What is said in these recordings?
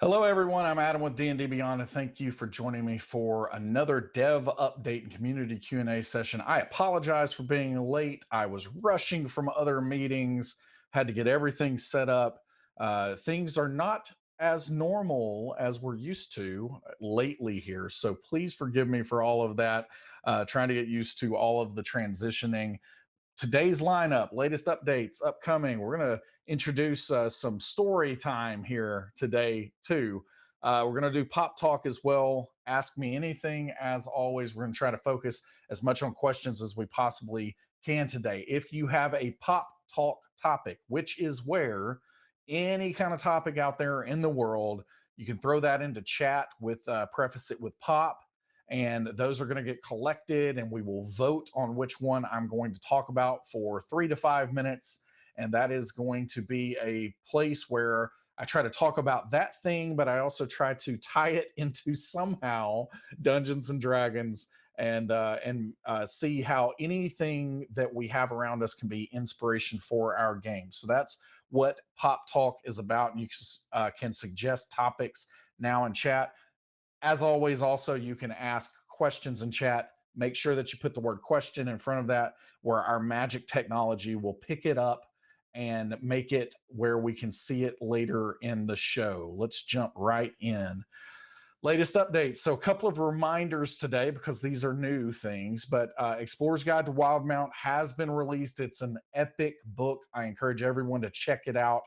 Hello, everyone. I'm Adam with D&D Beyond, and thank you for joining me for another dev update and community Q&A session. I apologize for being late. I was rushing from other meetings, had to get everything set up. Things are not as normal as we're used to lately here, so please forgive me for all of that. Trying to get used to all of the transitioning. Today's lineup, latest updates upcoming. We're going to introduce some story time here today, too. We're going to do pop talk as well. Ask me anything. As always, we're going to try to focus as much on questions as we possibly can today. If you have a pop talk topic, which is where any kind of topic out there in the world, you can throw that into chat with preface it with pop, and those are going to get collected and we will vote on which one I'm going to talk about for 3 to 5 minutes. And that is going to be a place where I try to talk about that thing, but I also try to tie it into somehow Dungeons and Dragons, and see how anything that we have around us can be inspiration for our game. So that's what Pop Talk is about. You can suggest topics now in chat. As always, also, you can ask questions in chat. Make sure that you put the word question in front of that, where our magic technology will pick it up and make it where we can see it later in the show. Let's jump right in. Latest updates. So, a couple of reminders today because these are new things, but Explorer's Guide to Wildmount has been released. It's an epic book. I encourage everyone to check it out.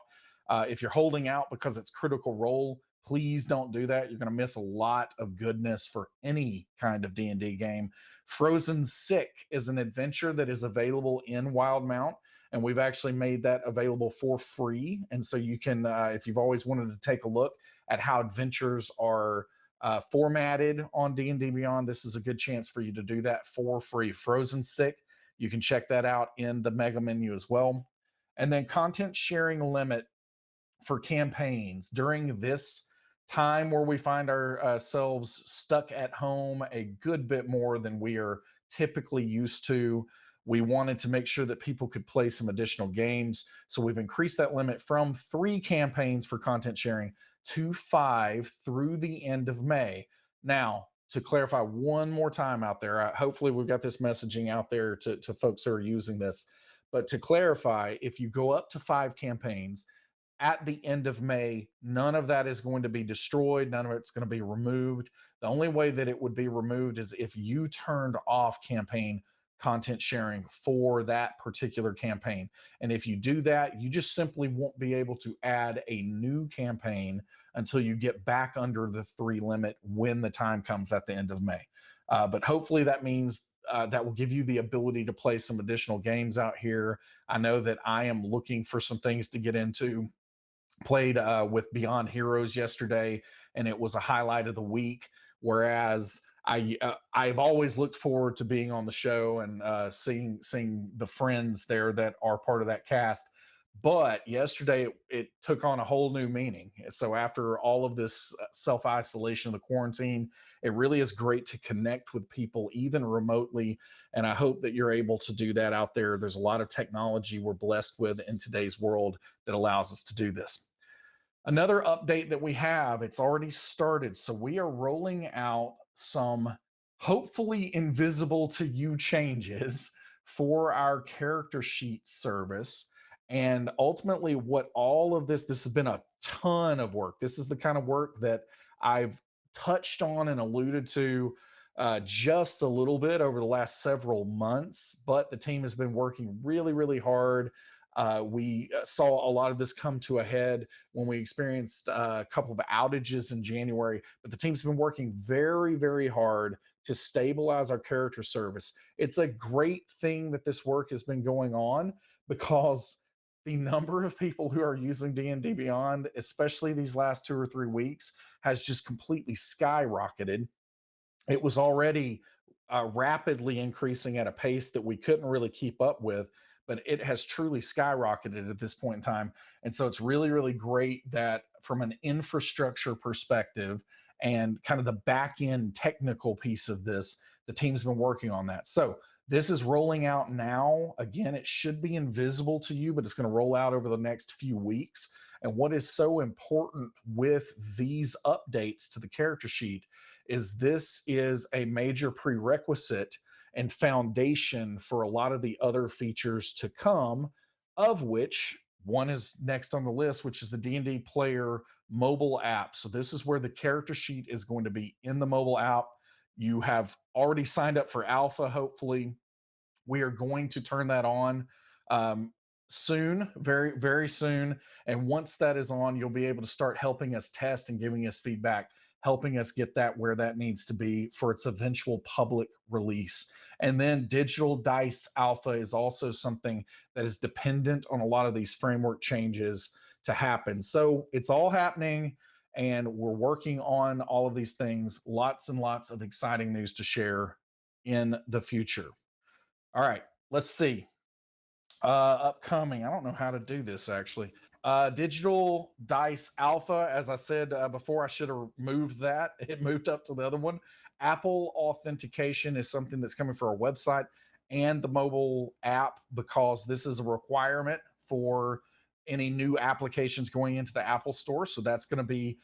If you're holding out because it's Critical Role, please don't do that. You're going to miss a lot of goodness for any kind of D&D game. Frozen Sick is an adventure that is available in Wildmount, and we've actually made that available for free. And so you can, if you've always wanted to take a look at how adventures are formatted on D&D Beyond, this is a good chance for you to do that for free. Frozen Sick, you can check that out in the mega menu as well. And then content sharing limit for campaigns during this time where we find ourselves stuck at home a good bit more than we are typically used to. We wanted to make sure that people could play some additional games. So we've increased that limit from 3 campaigns for content sharing to 5 through the end of May. Now, to clarify one more time out there, hopefully we've got this messaging out there to folks who are using this. But to clarify, if you go up to 5 campaigns, at the end of May, none of that is going to be destroyed. None of it's going to be removed. The only way that it would be removed is if you turned off campaign content sharing for that particular campaign. And if you do that, you just simply won't be able to add a new campaign until you get back under the 3 limit when the time comes at the end of May. But hopefully that means that will give you the ability to play some additional games out here. I know that I am looking for some things to get into. Played with Beyond Heroes yesterday, and it was a highlight of the week. Whereas I've always looked forward to being on the show and seeing the friends there that are part of that cast. But yesterday it took on a whole new meaning. So after all of this self isolation, the quarantine, it really is great to connect with people even remotely. And I hope that you're able to do that out there. There's a lot of technology we're blessed with in today's world that allows us to do this. Another update that we have, it's already started. So we are rolling out some hopefully invisible to you changes for our character sheet service. And ultimately, what all of this has been a ton of work. This is the kind of work that I've touched on and alluded to just a little bit over the last several months, but the team has been working really, really hard. We saw a lot of this come to a head when we experienced a couple of outages in January, but the team's been working very, very hard to stabilize our character service. It's a great thing that this work has been going on because the number of people who are using D&D Beyond, especially these last 2 or 3 weeks, has just completely skyrocketed. It was already rapidly increasing at a pace that we couldn't really keep up with, but it has truly skyrocketed at this point in time. And so it's really, really great that from an infrastructure perspective and kind of the back end technical piece of this, the team's been working on that. So this is rolling out now. Again, it should be invisible to you, but it's going to roll out over the next few weeks. And what is so important with these updates to the character sheet is this is a major prerequisite and foundation for a lot of the other features to come, of which one is next on the list, which is the D&D player mobile app. So this is where the character sheet is going to be in the mobile app. You have already signed up for alpha, hopefully. We are going to turn that on um, soon, very, very soon. And once that is on, you'll be able to start helping us test and giving us feedback, helping us get that where that needs to be for its eventual public release. And then digital dice alpha is also something that is dependent on a lot of these framework changes to happen. So it's all happening, and we're working on all of these things. Lots and lots of exciting news to share in the future. All right, let's see. Upcoming, I don't know how to do this actually. Digital Dice Alpha, as I said before, I should have moved that. It moved up to the other one. Apple authentication is something that's coming for our website and the mobile app, because this is a requirement for any new applications going into the Apple Store. So that's going to be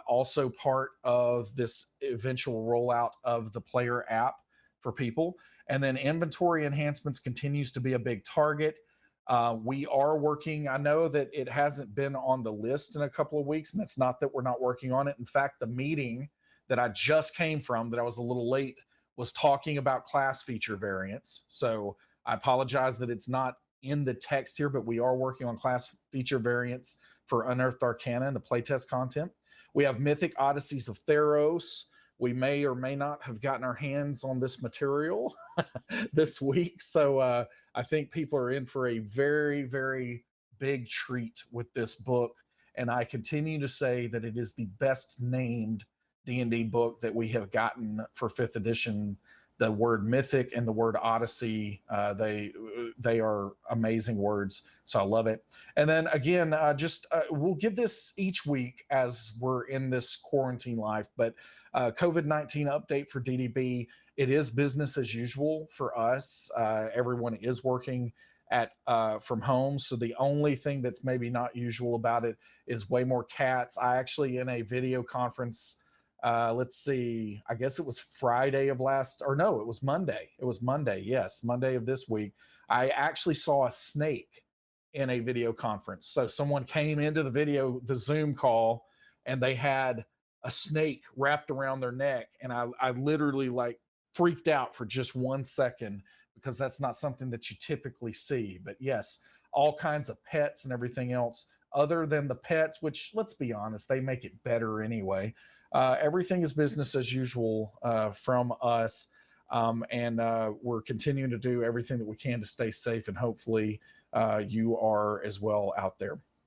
also part of this eventual rollout of the player app for people. And then inventory enhancements continues to be a big target. We are working. I know that it hasn't been on the list in a couple of weeks, and it's not that we're not working on it. In fact, the meeting that I just came from, that I was a little late, was talking about class feature variants. So I apologize that it's not in the text here, but we are working on class feature variants for Unearthed Arcana and the playtest content. We have Mythic Odysseys of Theros. We may or may not have gotten our hands on this material this week. So I think people are in for a very, very big treat with this book. And I continue to say that it is the best named D&D book that we have gotten for 5th edition. The word mythic and the word Odyssey, they are amazing words. So I love it. And then again, we'll give this each week as we're in this quarantine life, but COVID-19 update for DDB. It is business as usual for us. Everyone is working at from home. So the only thing that's maybe not usual about it is way more cats. I actually, in a video conference, let's see, I guess it was Friday of last, or no, it was Monday. It was Monday. Yes, Monday of this week. I actually saw a snake in a video conference. So someone came into the Zoom call, and they had a snake wrapped around their neck. And I literally like freaked out for just 1 second, because that's not something that you typically see. But yes, all kinds of pets and everything else other than the pets, which, let's be honest, they make it better anyway. Everything is business as usual from us. And we're continuing to do everything that we can to stay safe. And hopefully you are as well out there.